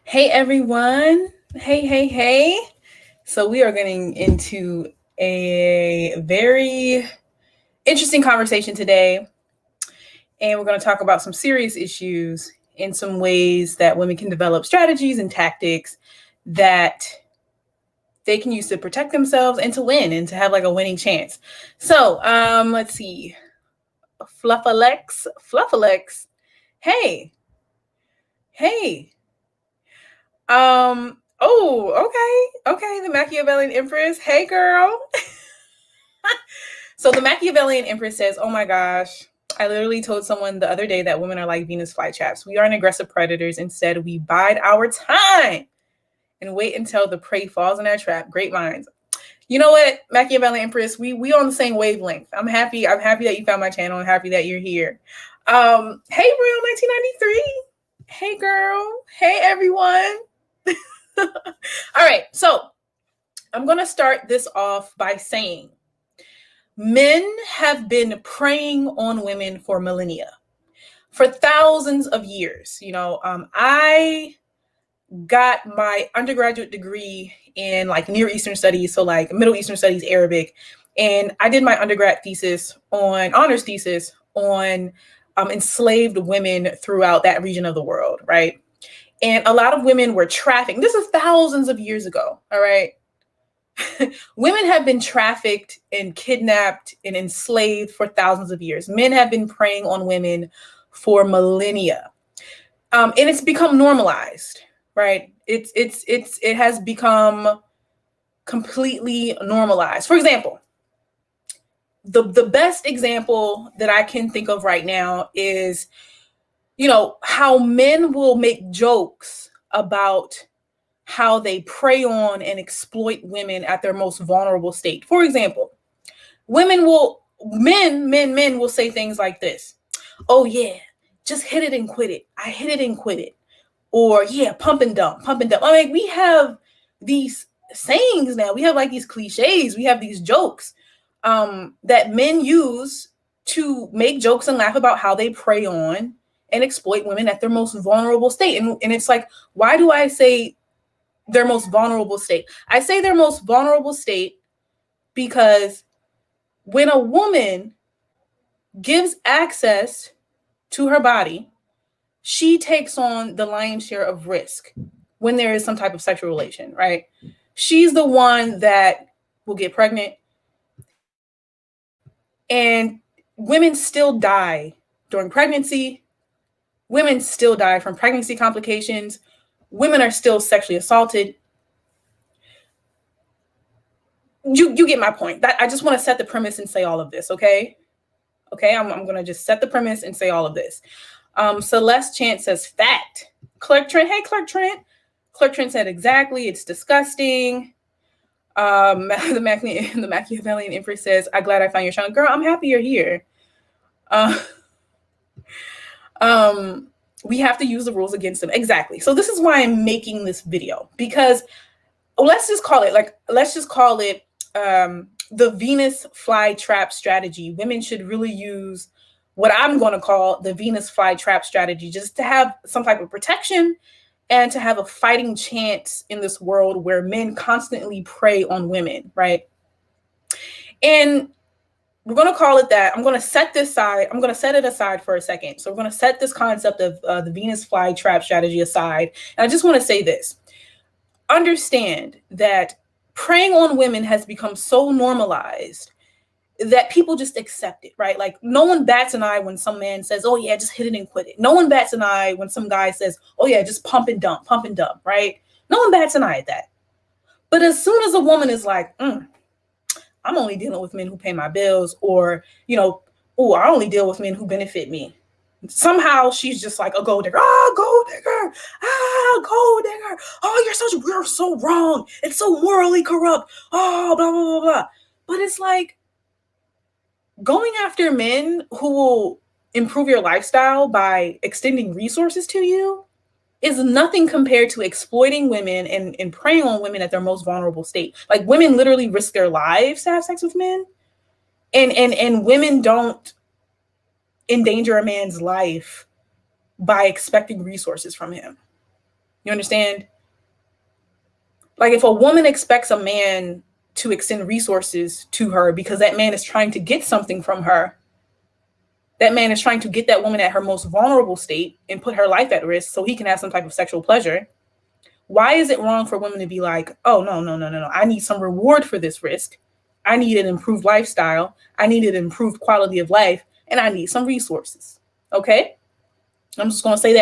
Hey everyone. Hey. So we are getting into a very interesting conversation today. And we're going to talk about some serious issues and some ways that women can develop strategies and tactics that they can use to protect themselves and to win and to have like a winning chance. So let's see. Fluffalexx. Hey. Hey. Okay. The Machiavellian Empress. Hey, girl. So the Machiavellian Empress says, oh my gosh, I literally told someone the other day that women are like Venus flytraps. We aren't aggressive predators. Instead, we bide our time and wait until the prey falls in our trap. Great minds. You know what, Machiavellian Empress, we on the same wavelength. I'm happy that you found my channel. I'm happy that you're here. Hey, Real 1993. Hey, girl. Hey, everyone. All right, so I'm going to start this off by saying men have been preying on women for millennia, for thousands of years. I got my undergraduate degree in like Near Eastern Studies, so like Middle Eastern Studies, Arabic, and I did my honors thesis on enslaved women throughout that region of the world, right? And a lot of women were trafficked. This is thousands of years ago, all right? Women have been trafficked and kidnapped and enslaved for thousands of years. Men have been preying on women for millennia. And it's become normalized, right? It has become completely normalized. For example, the best example that I can think of right now is, how men will make jokes about how they prey on and exploit women at their most vulnerable state. For example, men will say things like this. Oh yeah, just hit it and quit it. I hit it and quit it. Or yeah, pump and dump. I mean, we have these sayings now. We have like these cliches. We have these jokes that men use to make jokes and laugh about how they prey on and exploit women at their most vulnerable state. And it's like, why do I say their most vulnerable state? I say their most vulnerable state because when a woman gives access to her body, she takes on the lion's share of risk when there is some type of sexual relation, right? She's the one that will get pregnant, and women still die during pregnancy. Women still die from pregnancy complications. Women are still sexually assaulted. You get my point. I just want to set the premise and say all of this, okay? Okay, I'm going to just set the premise and say all of this. Celeste Chant says fact. Klerk Trent, hey, Klerk Trent. Klerk Trent said exactly, it's disgusting. The Machiavellian Empress says, I'm glad I found your channel. Girl, I'm happy you're here. We have to use the rules against them. Exactly. So this is why I'm making this video, because let's just call it the Venus flytrap strategy. Women should really use what I'm going to call the Venus flytrap strategy, just to have some type of protection and to have a fighting chance in this world where men constantly prey on women, right? And we're going to call it that. I'm going to set it aside for a second. So we're going to set this concept of the Venus flytrap strategy aside. And I just want to say this. Understand that preying on women has become so normalized that people just accept it, right? Like no one bats an eye when some man says, oh yeah, just hit it and quit it. No one bats an eye when some guy says, oh yeah, just pump and dump, right? No one bats an eye at that. But as soon as a woman is like, I'm only dealing with men who pay my bills, or, I only deal with men who benefit me. Somehow she's just like a gold digger. Oh, gold digger. Gold digger. Oh, you're so wrong. It's so morally corrupt. Oh, blah, blah, blah, blah. But it's like, going after men who will improve your lifestyle by extending resources to you is nothing compared to exploiting women and preying on women at their most vulnerable state. Like women literally risk their lives to have sex with men. And women don't endanger a man's life by expecting resources from him. You understand? Like if a woman expects a man to extend resources to her because that man is trying to get something from her, that man is trying to get that woman at her most vulnerable state and put her life at risk so he can have some type of sexual pleasure. Why is it wrong for women to be like, oh, no. I need some reward for this risk. I need an improved lifestyle. I need an improved quality of life. And I need some resources. Okay? I'm just going to say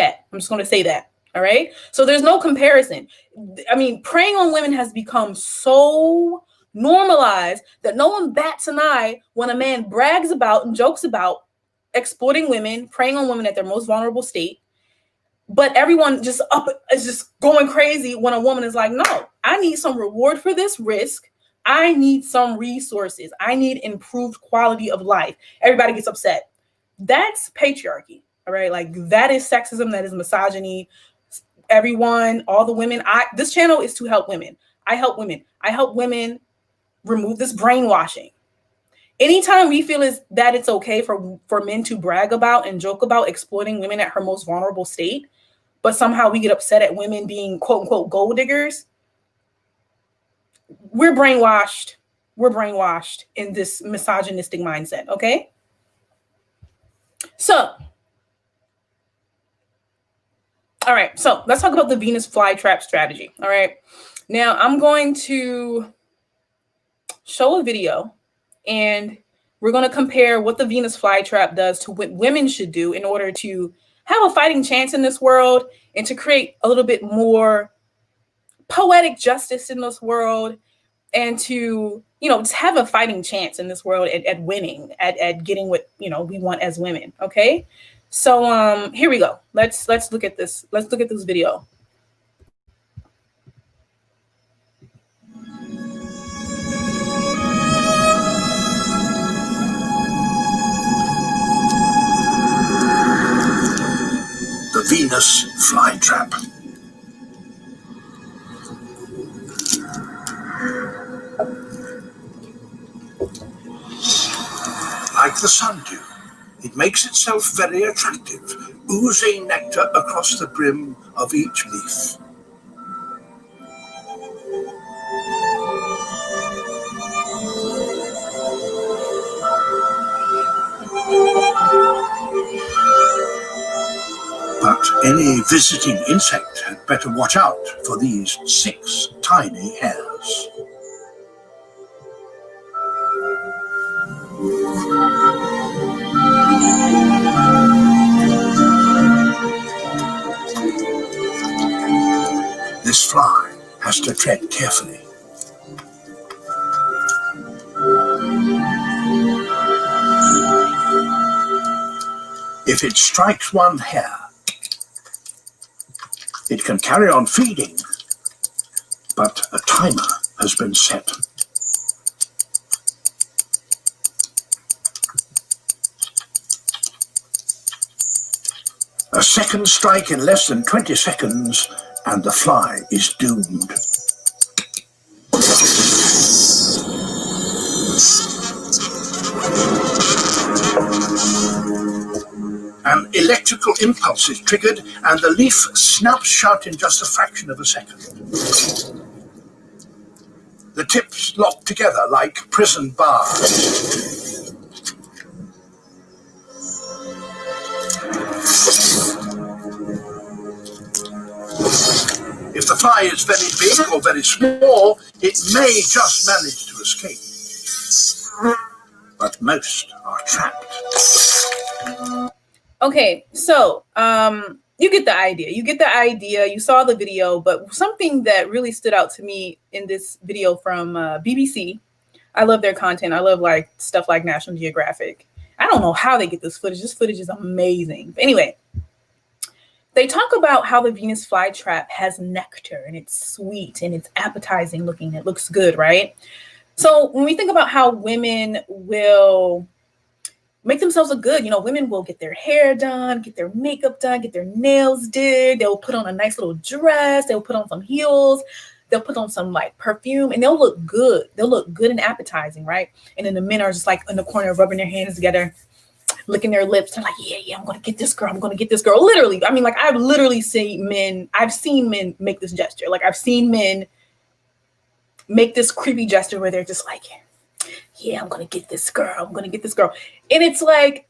that. All right? So there's no comparison. I mean, preying on women has become so normalized that no one bats an eye when a man brags about and jokes about exploiting women, preying on women at their most vulnerable state. But everyone is just going crazy when a woman is like, no, I need some reward for this risk. I need some resources. I need improved quality of life. Everybody gets upset. That's patriarchy. All right. Like that is sexism. That is misogyny. Everyone, all the women, this channel is to help women. I help women remove this brainwashing. Anytime we feel that it's okay for men to brag about and joke about exploiting women at her most vulnerable state, but somehow we get upset at women being quote unquote gold diggers, we're brainwashed. We're brainwashed in this misogynistic mindset. Okay. So, all right. So let's talk about the Venus flytrap strategy. All right. Now I'm going to show a video and we're going to compare what the Venus flytrap does to what women should do in order to have a fighting chance in this world and to create a little bit more poetic justice in this world and to, just have a fighting chance in this world at winning, at getting what, we want as women. Okay. So here we go. Let's look at this. Let's look at this video. The Venus flytrap. Like the sundew, it makes itself very attractive, oozing nectar across the brim of each leaf. But any visiting insect had better watch out for these 6 tiny hairs. This fly has to tread carefully. If it strikes one hair, it can carry on feeding, but a timer has been set. A second strike in less than 20 seconds, and the fly is doomed. An electrical impulse is triggered, and the leaf snaps shut in just a fraction of a second. The tips lock together like prison bars. If the fly is very big or very small, it may just manage to escape. But most are trapped. Okay, so you get the idea. You saw the video, but something that really stood out to me in this video from BBC. I love their content. I love like stuff like National Geographic. I don't know how they get this footage. This footage is amazing. But anyway, they talk about how the Venus flytrap has nectar and it's sweet and it's appetizing looking. It looks good, right? So when we think about how women will make themselves look good, women will get their hair done, get their makeup done, get their nails did. They'll put on a nice little dress. They'll put on some heels. They'll put on some like perfume and they'll look good. They'll look good and appetizing, right? And then the men are just like in the corner rubbing their hands together. licking their lips. They're like, yeah, I'm going to get this girl. I'm going to get this girl. Literally. I mean, like, I've literally seen men make this gesture. Like, I've seen men make this creepy gesture where they're just like, yeah, I'm going to get this girl. I'm going to get this girl. And it's like,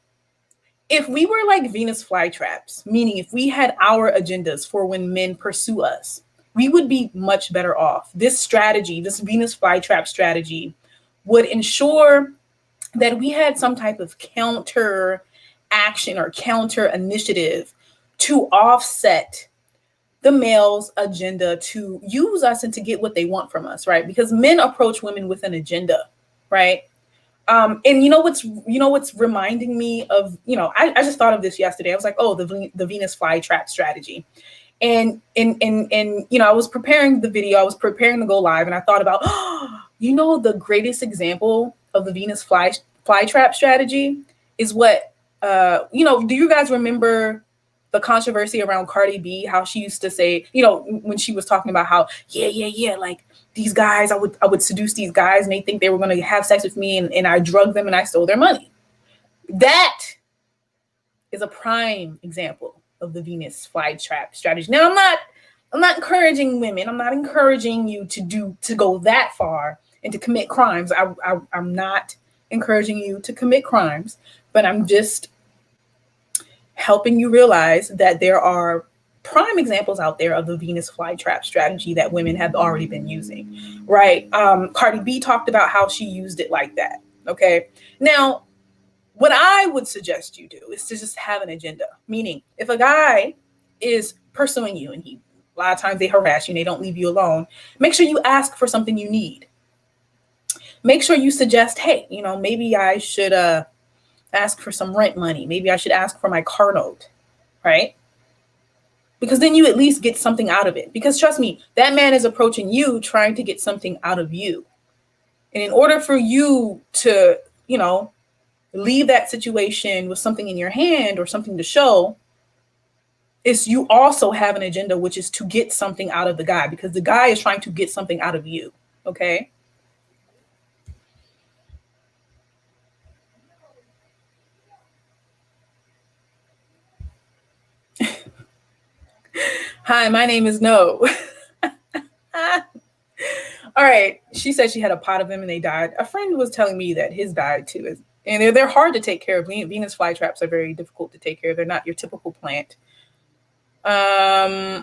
if we were like Venus flytraps, meaning if we had our agendas for when men pursue us, we would be much better off. This strategy, this Venus flytrap strategy, would ensure that we had some type of counter action or counter initiative to offset the male's agenda to use us and to get what they want from us, right? Because men approach women with an agenda, right? And you know what's reminding me of, I just thought of this yesterday. I was like, oh, the Venus flytrap strategy. And I was preparing the video, I was preparing to go live, and I thought about, the greatest example of the Venus flytrap strategy is what, do you guys remember the controversy around Cardi B, how she used to say, when she was talking about how, yeah, like these guys, I would seduce these guys and they think they were going to have sex with me and I drugged them and I stole their money. That is a prime example of the Venus flytrap strategy. Now, I'm not encouraging women. I'm not encouraging you to go that far and to commit crimes. I'm not encouraging you to commit crimes, but I'm just helping you realize that there are prime examples out there of the Venus flytrap strategy that women have already been using, right? Cardi B talked about how she used it like that. Okay. Now, what I would suggest you do is to just have an agenda, meaning if a guy is pursuing you and a lot of times they harass you and they don't leave you alone, make sure you ask for something you need. Make sure you suggest, hey, maybe I should ask for some rent money. Maybe I should ask for my car note, right? Because then you at least get something out of it. Because trust me, that man is approaching you trying to get something out of you. And in order for you to, leave that situation with something in your hand or something to show, is you also have an agenda, which is to get something out of the guy, because the guy is trying to get something out of you. Okay. Hi, my name is No. All right. She said she had a pot of them and they died. A friend was telling me that his died too. And they're hard to take care of. Venus flytraps are very difficult to take care of. They're not your typical plant. Yeah,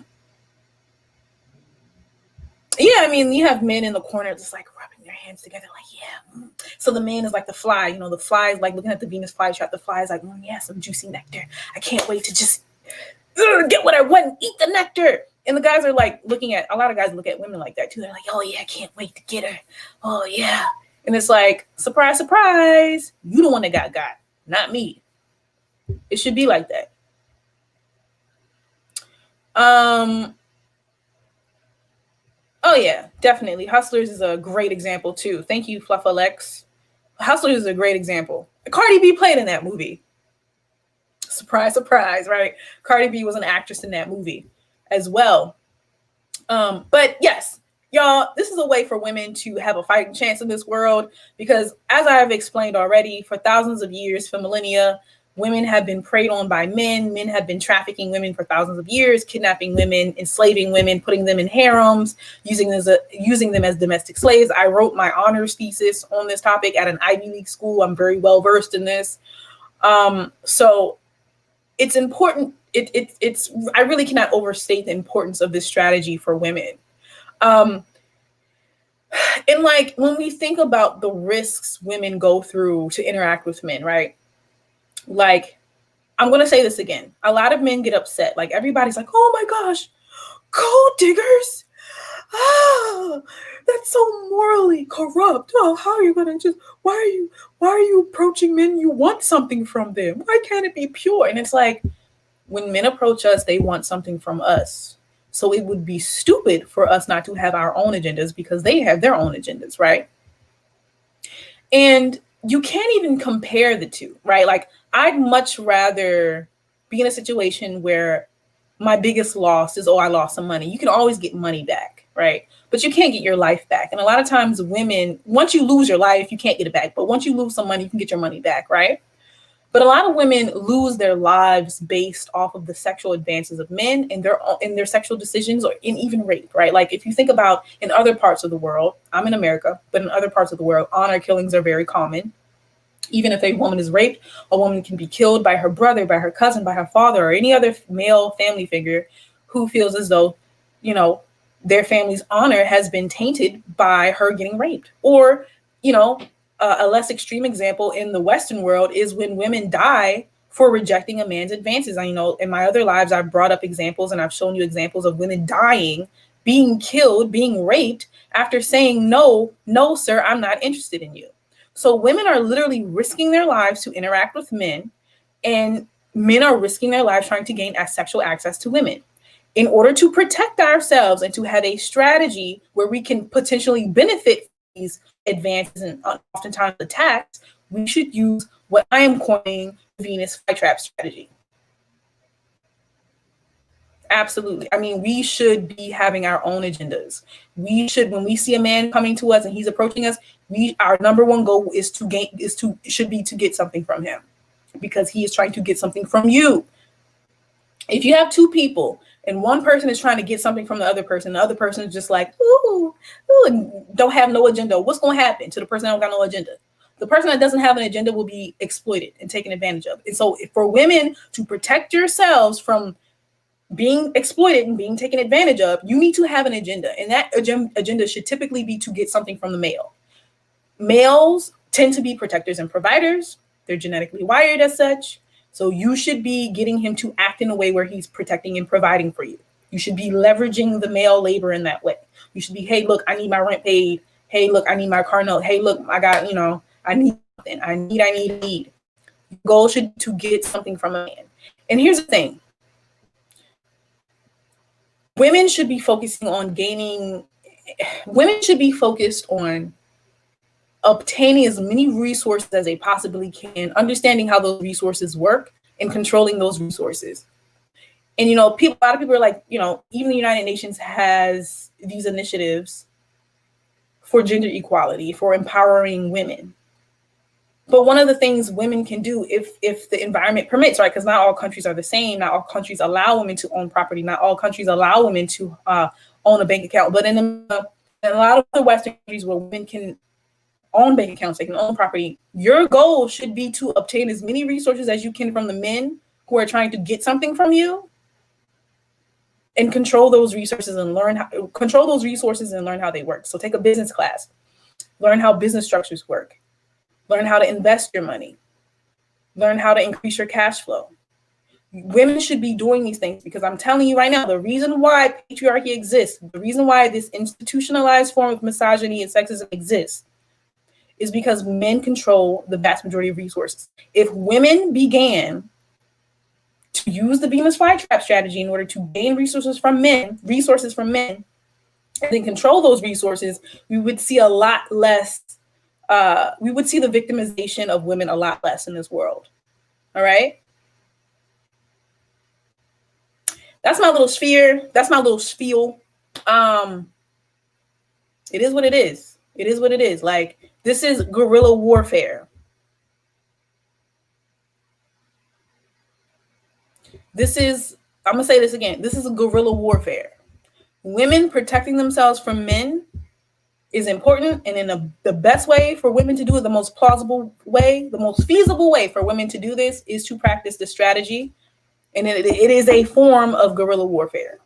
I mean, you have men in the corner just like rubbing their hands together like, yeah. So the man is like the fly. The fly is like looking at the Venus flytrap. The fly is like, yeah, some juicy nectar. I can't wait to just get what I want and eat the nectar. And the guys are like a lot of guys look at women like that too. They're like, oh yeah, I can't wait to get her. Oh yeah. And it's like, surprise, surprise. You the one that got, not me. It should be like that. Oh yeah, definitely. Hustlers is a great example too. Thank you, fluffalexx. Hustlers is a great example. Cardi B played in that movie. Surprise, surprise, right? Cardi B was an actress in that movie as well. But yes, y'all, this is a way for women to have a fighting chance in this world, because as I have explained already, for thousands of years, for millennia, women have been preyed on by men. Men have been trafficking women for thousands of years, kidnapping women, enslaving women, putting them in harems, using them as domestic slaves. I wrote my honors thesis on this topic at an Ivy League school. I'm very well versed in this. So it's important. I really cannot overstate the importance of this strategy for women. And like when we think about the risks women go through to interact with men, right? Like, I'm going to say this again. A lot of men get upset. Like everybody's like, oh my gosh, gold diggers. Ah, that's so morally corrupt. Oh, how are you going to why are you approaching men? You want something from them. Why can't it be pure? And it's like, when men approach us, they want something from us. So it would be stupid for us not to have our own agendas, because they have their own agendas, right? And you can't even compare the two, right? Like, I'd much rather be in a situation where my biggest loss is, I lost some money. You can always get money back, right? But you can't get your life back. And a lot of times women, once you lose your life, you can't get it back. But once you lose some money, you can get your money back, right? But a lot of women lose their lives based off of the sexual advances of men and their sexual decisions, or in even rape, right? Like if you think about in other parts of the world, I'm in America, but in other parts of the world, honor killings are very common. Even if a woman is raped, a woman can be killed by her brother, by her cousin, by her father, or any other male family figure who feels as though, you know, their family's honor has been tainted by her getting raped. Or, you know, a less extreme example in the Western world is when women die for rejecting a man's advances. I know in my other lives, I've brought up examples and I've shown you examples of women dying, being killed, being raped after saying, no, sir, I'm not interested in you. So women are literally risking their lives to interact with men, and men are risking their lives trying to gain sexual access to women. In order to protect ourselves and to have a strategy where we can potentially benefit from these advances and oftentimes attacks, we should use what I am coining Venus flytrap strategy. Absolutely. I mean, we should be having our own agendas. We should, when we see a man coming to us and he's approaching us, our number one goal should be to get something from him, because he is trying to get something from you. If you have two people and one person is trying to get something from the other person is just like, ooh, and don't have no agenda, what's going to happen to the person that don't got no agenda? The person that doesn't have an agenda will be exploited and taken advantage of. And so for women to protect yourselves from being exploited and being taken advantage of, you need to have an agenda. And that agenda should typically be to get something from the male. Males tend to be protectors and providers. They're genetically wired as such. So you should be getting him to act in a way where he's protecting and providing for you. You should be leveraging the male labor in that way. You should be, hey, look, I need my rent paid. Hey, look, I need my car note. Hey, look, I got, I need something. I need. Your goal should be to get something from a man. And here's the thing. Women should be focused on obtaining as many resources as they possibly can, understanding how those resources work and controlling those resources. And, a lot of people are like, even the United Nations has these initiatives for gender equality, for empowering women. But one of the things women can do if the environment permits, right? Because not all countries are the same. Not all countries allow women to own property. Not all countries allow women to own a bank account. But in a lot of the Western countries where women can own bank accounts, they can own property, your goal should be to obtain as many resources as you can from the men who are trying to get something from you, and control those resources and learn how they work. So take a business class, learn how business structures work. Learn how to invest your money. Learn how to increase your cash flow. Women should be doing these things, because I'm telling you right now, the reason why patriarchy exists, the reason why this institutionalized form of misogyny and sexism exists, is because men control the vast majority of resources. If women began to use the Venus flytrap strategy in order to gain resources from men, and then control those resources, we would see a lot less. We would see the victimization of women a lot less in this world. All right. That's my little sphere. That's my little spiel. It is what it is. It is what it is. Like, this is guerrilla warfare. I'm going to say this again. This is a guerrilla warfare. Women protecting themselves from men is important, and in the best way for women to do it, the most plausible way, the most feasible way for women to do this is to practice the strategy, and it is a form of guerrilla warfare.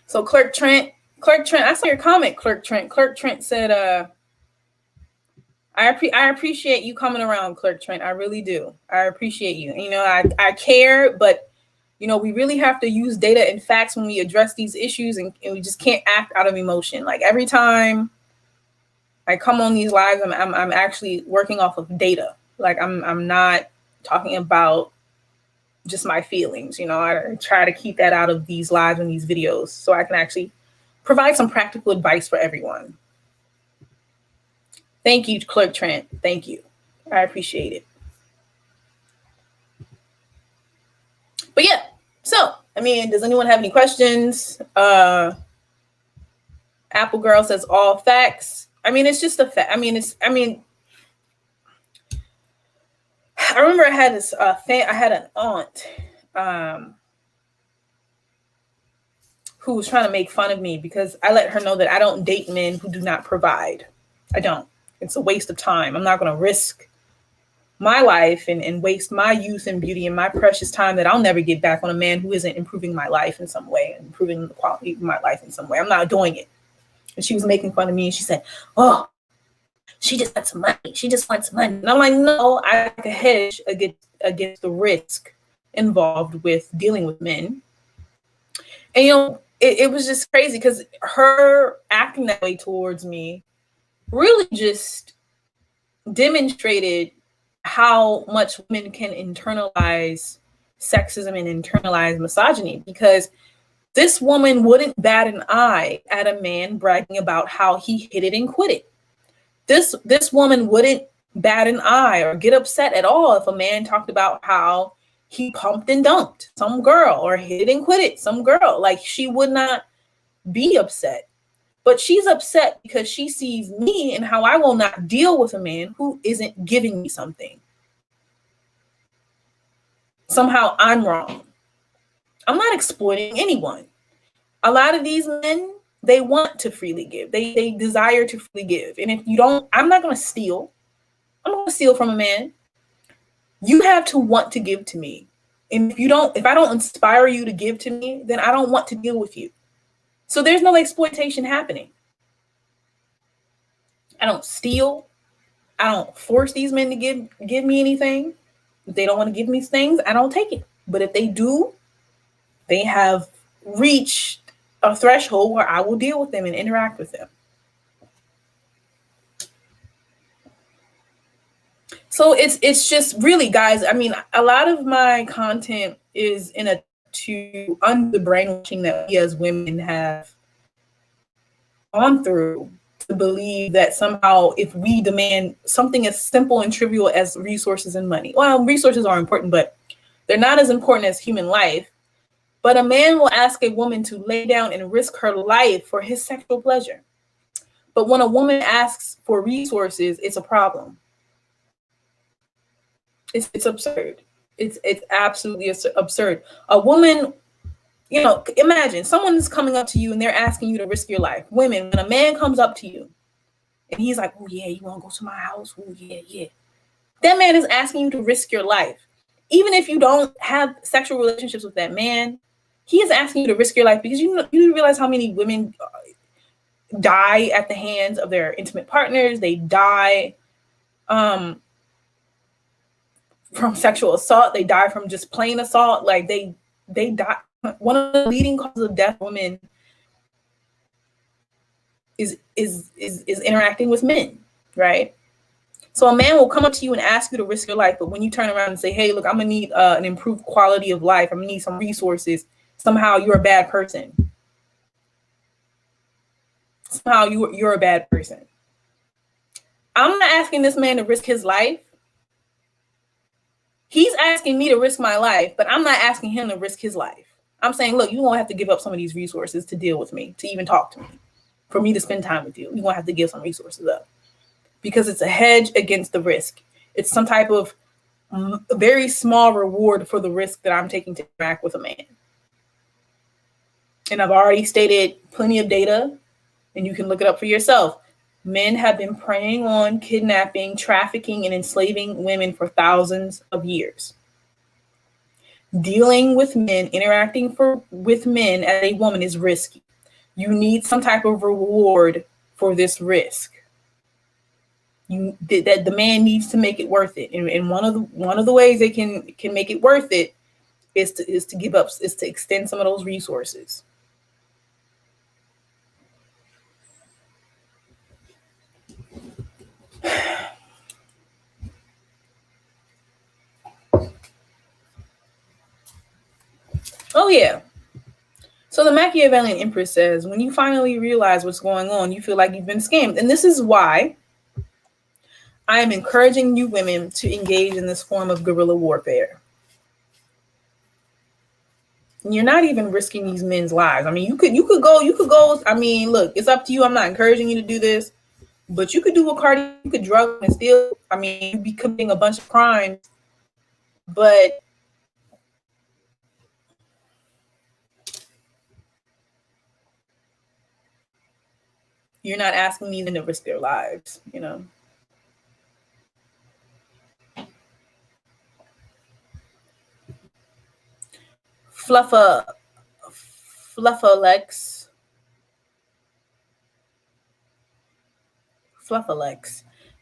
So Klerk Trent, I saw your comment, Klerk Trent. Klerk Trent said, I appreciate you coming around, Klerk Trent. I really do. I appreciate you. I care, but we really have to use data and facts when we address these issues, and we just can't act out of emotion. Like, every time I come on these lives, I'm actually working off of data. Like, I'm not talking about just my feelings. I try to keep that out of these lives and these videos so I can actually provide some practical advice for everyone. Thank you, Klerk Trent. Thank you. I appreciate it. But yeah, so I mean, does anyone have any questions? Apple Girl says all facts. I mean, it's just a fact. I remember I had this I had an aunt who was trying to make fun of me because I let her know that I don't date men who do not provide. I don't. It's a waste of time. I'm not going to risk my life and waste my youth and beauty and my precious time that I'll never get back on a man who isn't improving my life in some way, improving the quality of my life in some way. I'm not doing it. And she was making fun of me and she said, oh, she just wants money. She just wants money. And I'm like, no, I like a hedge against the risk involved with dealing with men. And, you know, it was just crazy because her acting that way towards me really just demonstrated how much women can internalize sexism and internalize misogyny, because this woman wouldn't bat an eye at a man bragging about how he hit it and quit it. This woman wouldn't bat an eye or get upset at all if a man talked about how he pumped and dumped some girl or hit it and quit it some girl. Like, she would not be upset. But she's upset because she sees me and how I will not deal with a man who isn't giving me something. Somehow I'm wrong. I'm not exploiting anyone. A lot of these men, they want to freely give. They desire to freely give. And if you don't, I'm not going to steal. I'm not going to steal from a man. You have to want to give to me. And if I don't inspire you to give to me, then I don't want to deal with you. So there's no exploitation happening. I don't steal. I don't force these men to give me anything. If they don't want to give me things, I don't take it. But if they do, they have reached a threshold where I will deal with them and interact with them. So it's just really, guys, I mean, a lot of my content is to undo the brainwashing that we as women have gone through, to believe that somehow if we demand something as simple and trivial as resources and money, well, resources are important, but they're not as important as human life. But a man will ask a woman to lay down and risk her life for his sexual pleasure. But when a woman asks for resources, it's a problem. It's absurd. It's absolutely absurd. A woman, you know, imagine someone's coming up to you and they're asking you to risk your life. Women, when a man comes up to you and he's like, oh yeah, you want to go to my house? Oh yeah. That man is asking you to risk your life. Even if you don't have sexual relationships with that man, he is asking you to risk your life, because you realize how many women die at the hands of their intimate partners. They die from sexual assault. They die from just plain assault. Like they die. One of the leading causes of death for women is interacting with men, right? So a man will come up to you and ask you to risk your life, but when you turn around and say, hey, look, I'm gonna need an improved quality of life, I'm gonna need some resources, somehow you're a bad person. Somehow you're a bad person. I'm not asking this man to risk his life. He's asking me to risk my life, but I'm not asking him to risk his life. I'm saying, look, you're gonna have to give up some of these resources to deal with me, to even talk to me, for me to spend time with you. You're gonna have to give some resources up, because it's a hedge against the risk. It's some type of very small reward for the risk that I'm taking to interact with a man. And I've already stated plenty of data, and you can look it up for yourself. Men have been preying on, kidnapping, trafficking, and enslaving women for thousands of years. Dealing with men, interacting with men as a woman is risky. You need some type of reward for this risk. That the man needs to make it worth it, and one of the ways they can make it worth it is to give up, is to extend some of those resources. Oh yeah. So the Machiavellian Empress says, when you finally realize what's going on, you feel like you've been scammed. And this is why I am encouraging you women to engage in this form of guerrilla warfare. You're not even risking these men's lives. I mean, you could go. I mean, look, it's up to you. I'm not encouraging you to do this, but you could do what Cardi, you could drug and steal. I mean, you'd be committing a bunch of crimes, but you're not asking me to risk their lives, you know. Fluffalexx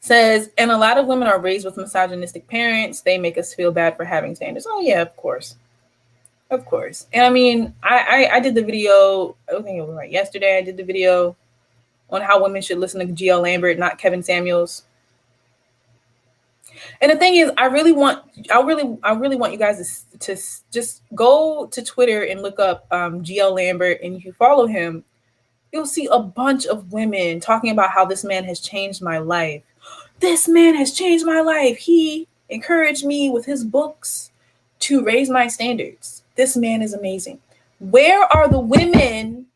says, and a lot of women are raised with misogynistic parents. They make us feel bad for having standards. Oh yeah, of course. And I mean, I did the video, I think it was like yesterday, I did the video on how women should listen to GL Lambert, not Kevin Samuels. And the thing is, I really want you guys to just go to Twitter and look up GL Lambert, and if you follow him, you'll see a bunch of women talking about how this man has changed my life. This man has changed my life. He encouraged me with his books to raise my standards. This man is amazing. Where are the women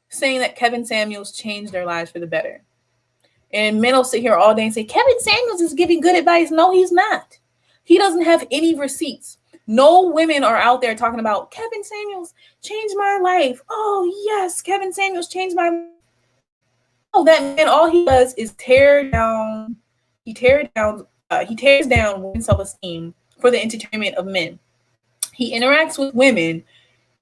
saying that Kevin Samuels changed their lives for the better? And men will sit here all day and say, Kevin Samuels is giving good advice. No, he's not. He doesn't have any receipts. No women are out there talking about Kevin Samuels changed my life. Oh, yes, Kevin Samuels changed my life. Oh, that man, all he does is tear down. He tears down women's self-esteem for the entertainment of men. He interacts with women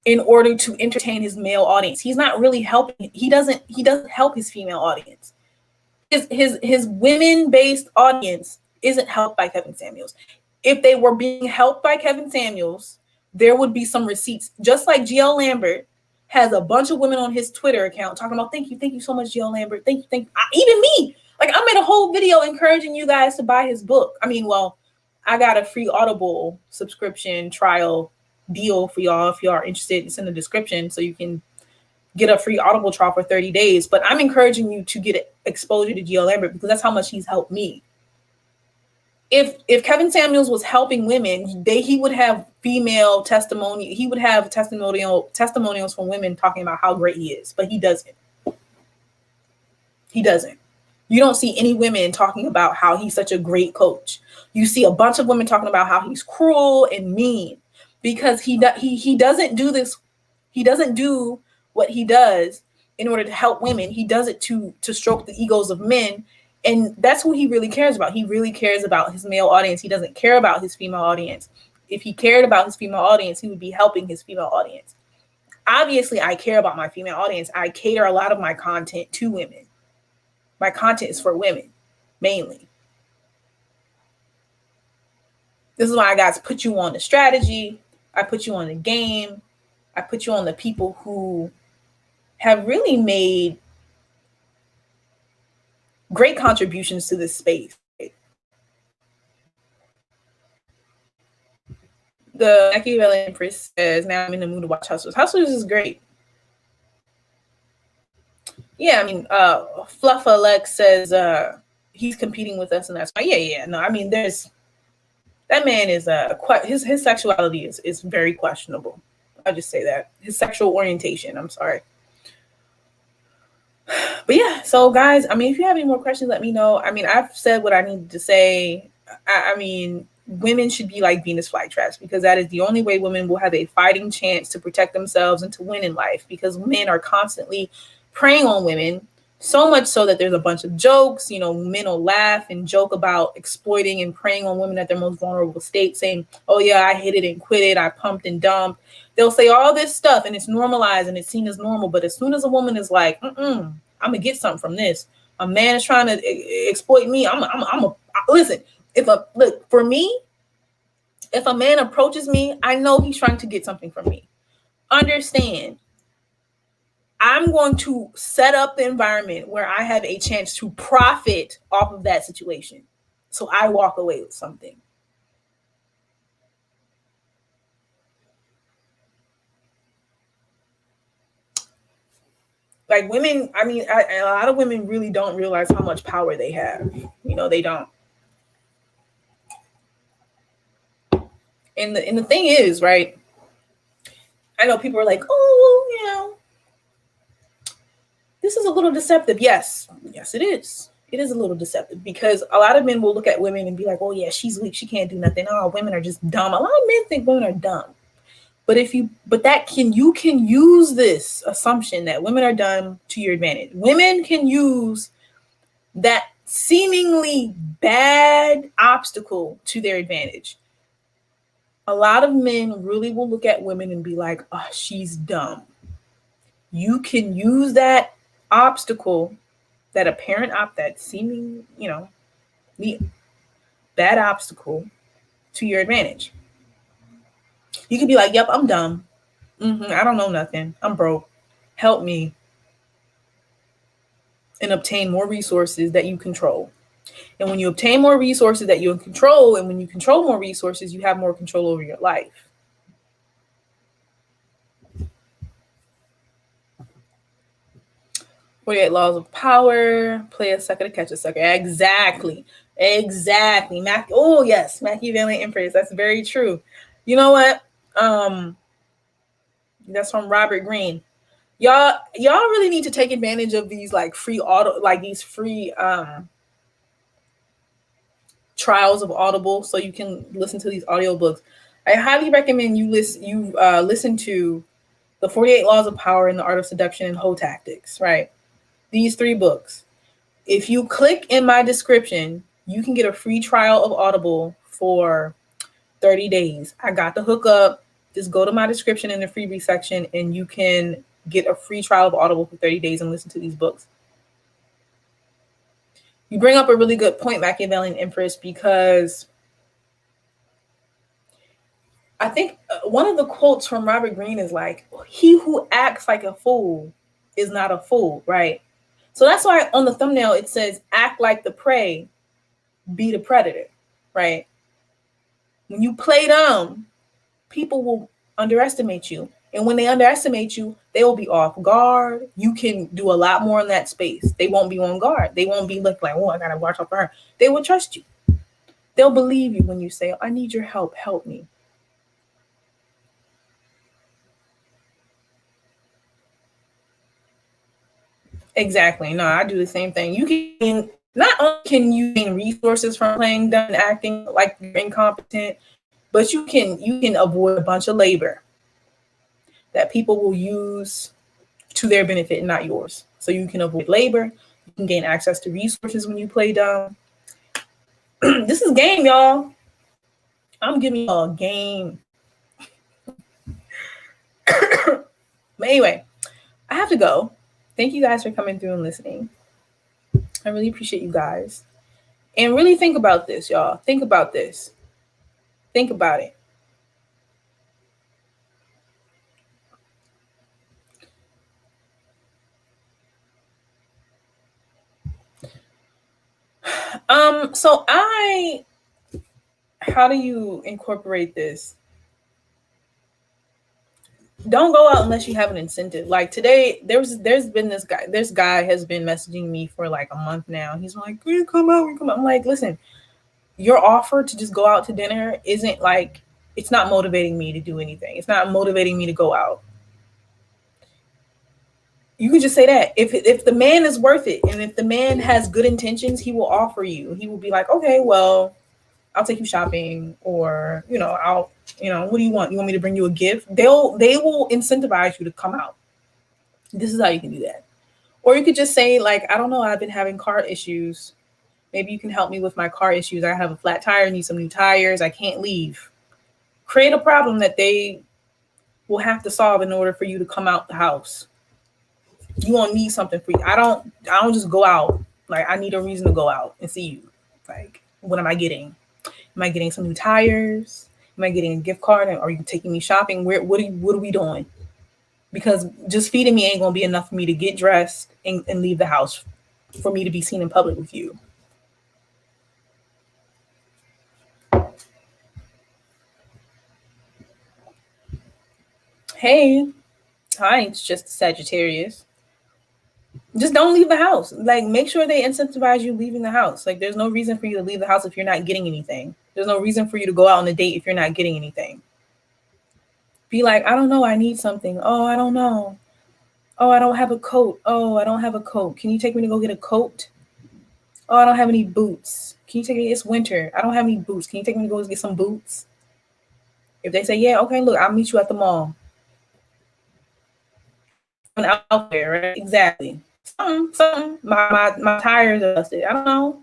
in order to entertain his male audience. He's not really helping. He doesn't help his female audience. His women-based audience isn't helped by Kevin Samuels. If they were being helped by Kevin Samuels, there would be some receipts. Just like GL Lambert has a bunch of women on his Twitter account talking about, thank you so much, GL Lambert. Thank you. Even me. Like, I made a whole video encouraging you guys to buy his book. I mean, well, I got a free Audible subscription trial deal for y'all. If you are interested, it's in the description, so you can get a free Audible trial for 30 days. But I'm encouraging you to get exposure to GL Lambert because that's how much he's helped me. If Kevin Samuels was helping women, he would have female testimony. He would have testimonials from women talking about how great he is, but he doesn't. He doesn't. You don't see any women talking about how he's such a great coach. You see a bunch of women talking about how he's cruel and mean because he doesn't do this. He doesn't do what he does in order to help women. He does it to stroke the egos of men. And that's who he really cares about. He really cares about his male audience. He doesn't care about his female audience. If he cared about his female audience, he would be helping his female audience. Obviously, I care about my female audience. I cater a lot of my content to women. My content is for women, mainly. This is why I got to put you on the strategy. I put you on the game. I put you on the people who have really made great contributions to this space. The Machiavellian Empress says, now I'm in the mood to watch Hustlers. Hustlers is great. Yeah, I mean, fluffalexx says he's competing with us, and that's why. Yeah. No, I mean, that man is his sexuality is very questionable. I'll just say that. His sexual orientation, I'm sorry. But yeah, so guys, I mean, if you have any more questions, let me know. I mean, I've said what I needed to say. I mean, women should be like Venus flytraps because that is the only way women will have a fighting chance to protect themselves and to win in life, because men are constantly preying on women, so much so that there's a bunch of jokes. You know, men will laugh and joke about exploiting and preying on women at their most vulnerable state, saying, oh yeah, I hit it and quit it, I pumped and dumped. They'll say all this stuff and it's normalized and it's seen as normal. But as soon as a woman is like, I'm gonna get something from this, a man is trying to exploit me, listen, for me, if a man approaches me, I know he's trying to get something from me. Understand, I'm going to set up the environment where I have a chance to profit off of that situation. So I walk away with something. Like women, I mean, a lot of women really don't realize how much power they have. You know, they don't. And the thing is, right, I know people are like, oh, you know, this is a little deceptive. Yes, it is. It is a little deceptive because a lot of men will look at women and be like, oh yeah, she's weak, she can't do nothing. Oh, women are just dumb. A lot of men think women are dumb. But you can use this assumption that women are dumb to your advantage. Women can use that seemingly bad obstacle to their advantage. A lot of men really will look at women and be like, oh, she's dumb. You can use that obstacle, that apparent that seeming, you know, the bad obstacle to your advantage. You could be like, yep, I'm dumb. I don't know nothing. I'm broke. Help me. And obtain more resources that you control. And when you obtain more resources that you control, and when you control more resources, you have more control over your life. "48 Laws of Power, play a sucker to catch a sucker." Exactly. Oh yes, Machiavellian Empress. That's very true. You know what? That's from Robert Greene. Y'all really need to take advantage of these like free trials of Audible, so you can listen to these audiobooks. I highly recommend you listen to the 48 Laws of Power and the Art of Seduction and Hotactics, right? These 3 books. If you click in my description, you can get a free trial of Audible for 30 days. I got the hookup. Just go to my description in the freebie section and you can get a free trial of Audible for 30 days and listen to these books. You bring up a really good point, Machiavellian Empress, because I think one of the quotes from Robert Greene is like, he who acts like a fool is not a fool, right? So that's why on the thumbnail it says, act like the prey, be the predator, right? When you play dumb, people will underestimate you. And when they underestimate you, they will be off guard. You can do a lot more in that space. They won't be on guard. They won't be like, oh, I got to watch out for her. They will trust you. They'll believe you when you say, I need your help. Help me. Exactly. No, I do the same thing. You can, not only can you gain resources from playing dumb and acting like you're incompetent, but you can avoid a bunch of labor that people will use to their benefit and not yours. So you can avoid labor. You can gain access to resources when you play dumb. This is game, y'all. I'm giving y'all a game. But anyway, I have to go. Thank you guys for coming through and listening. I really appreciate you guys. And really think about this, y'all. Think about this. Think about it. So how do you incorporate this? Don't go out unless you have an incentive. Like today, there's been this guy. This guy has been messaging me for like a month now. He's like, "Will you come out? I'm like, listen, your offer to just go out to dinner isn't like, it's not motivating me to do anything. It's not motivating me to go out. You can just say that if the man is worth it, and if the man has good intentions, he will offer you. He will be like, okay, well, I'll take you shopping, or what do you want? You want me to bring you a gift? They will incentivize you to come out. This is how you can do that. Or you could just say, like, I don't know, I've been having car issues. Maybe you can help me with my car issues. I have a flat tire, need some new tires. I can't leave. Create a problem that they will have to solve in order for you to come out the house. You won't need something for you. I don't just go out. Like, I need a reason to go out and see you. Like, what am I getting? Am I getting some new tires? Am I getting a gift card? Are you taking me shopping? What are we doing? Because just feeding me ain't gonna be enough for me to get dressed and leave the house, for me to be seen in public with you. Hey, hi, it's just Sagittarius. Just don't leave the house. Like, make sure they incentivize you leaving the house. Like, there's no reason for you to leave the house if you're not getting anything. There's no reason for you to go out on a date if you're not getting anything. Be like, I don't know, I need something. Oh, I don't know. Oh, I don't have a coat. Oh, I don't have a coat. Can you take me to go get a coat? Oh, I don't have any boots. Can you take me? It's winter. I don't have any boots. Can you take me to go get some boots? If they say, yeah, okay, look, I'll meet you at the mall. Out there, right? Exactly. Some. My tires are busted. I don't know.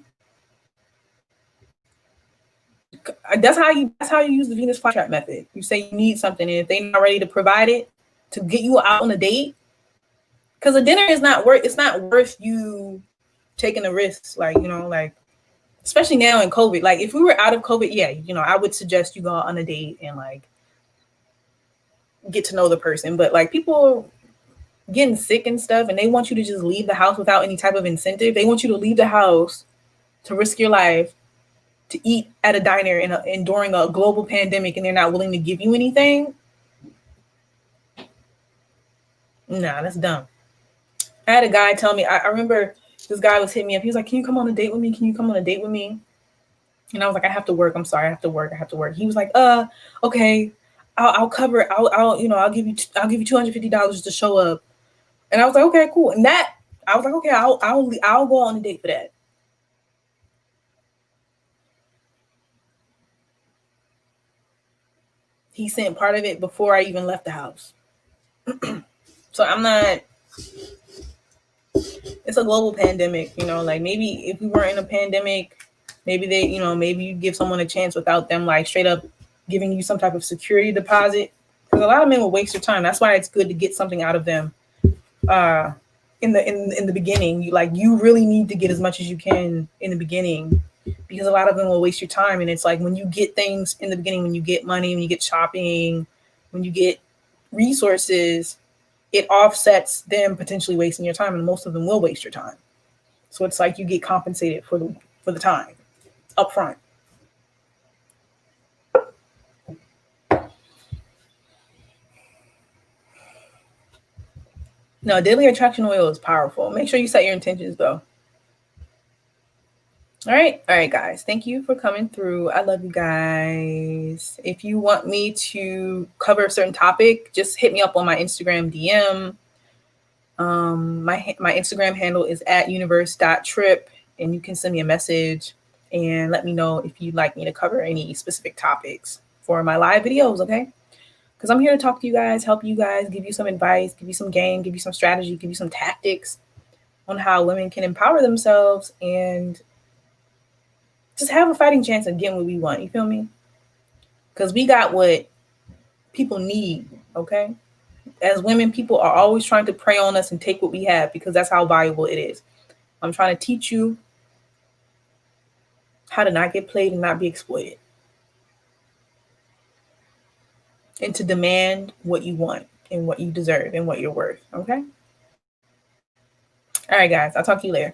That's how you use the Venus flytrap method. You say you need something, and if they're not ready to provide it to get you out on a date, because a dinner is not worth. It's not worth you taking the risks. Like, you know, like, especially now in COVID. Like, if we were out of COVID, yeah, you know, I would suggest you go on a date and like get to know the person. But like, people getting sick and stuff, and they want you to just leave the house without any type of incentive. They want you to leave the house to risk your life to eat at a diner and during a global pandemic, and they're not willing to give you anything. Nah, that's dumb. I had a guy tell me, I remember this guy was hitting me up. He was like, can you come on a date with me? Can you come on a date with me? And I was like, I have to work. I'm sorry. I have to work. He was like, okay, I'll cover it. I'll give you $250 to show up. And I was like, okay, cool. And that, I was like, okay, I'll go on a date for that. He sent part of it before I even left the house. So I'm not, it's a global pandemic, you know, like maybe if we weren't in a pandemic, maybe maybe you give someone a chance without them like straight up giving you some type of security deposit. Because a lot of men will waste your time. That's why it's good to get something out of them in the beginning. You really need to get as much as you can in the beginning, because a lot of them will waste your time. And it's like, when you get things in the beginning, when you get money, when you get shopping, when you get resources, it offsets them potentially wasting your time, and most of them will waste your time. So it's like you get compensated for the time up front. No, daily attraction oil is powerful. Make sure you set your intentions though. All right, guys. Thank you for coming through. I love you guys. If you want me to cover a certain topic, just hit me up on my Instagram DM. My Instagram handle is at UniverseTrip, and you can send me a message and let me know if you'd like me to cover any specific topics for my live videos, okay? Because I'm here to talk to you guys, help you guys, give you some advice, give you some game, give you some strategy, give you some tactics on how women can empower themselves and just have a fighting chance of getting what we want. You feel me? Because we got what people need, okay? As women, people are always trying to prey on us and take what we have, because that's how valuable it is. I'm trying to teach you how to not get played and not be exploited, and to demand what you want and what you deserve and what you're worth, okay? All right, guys, I'll talk to you later.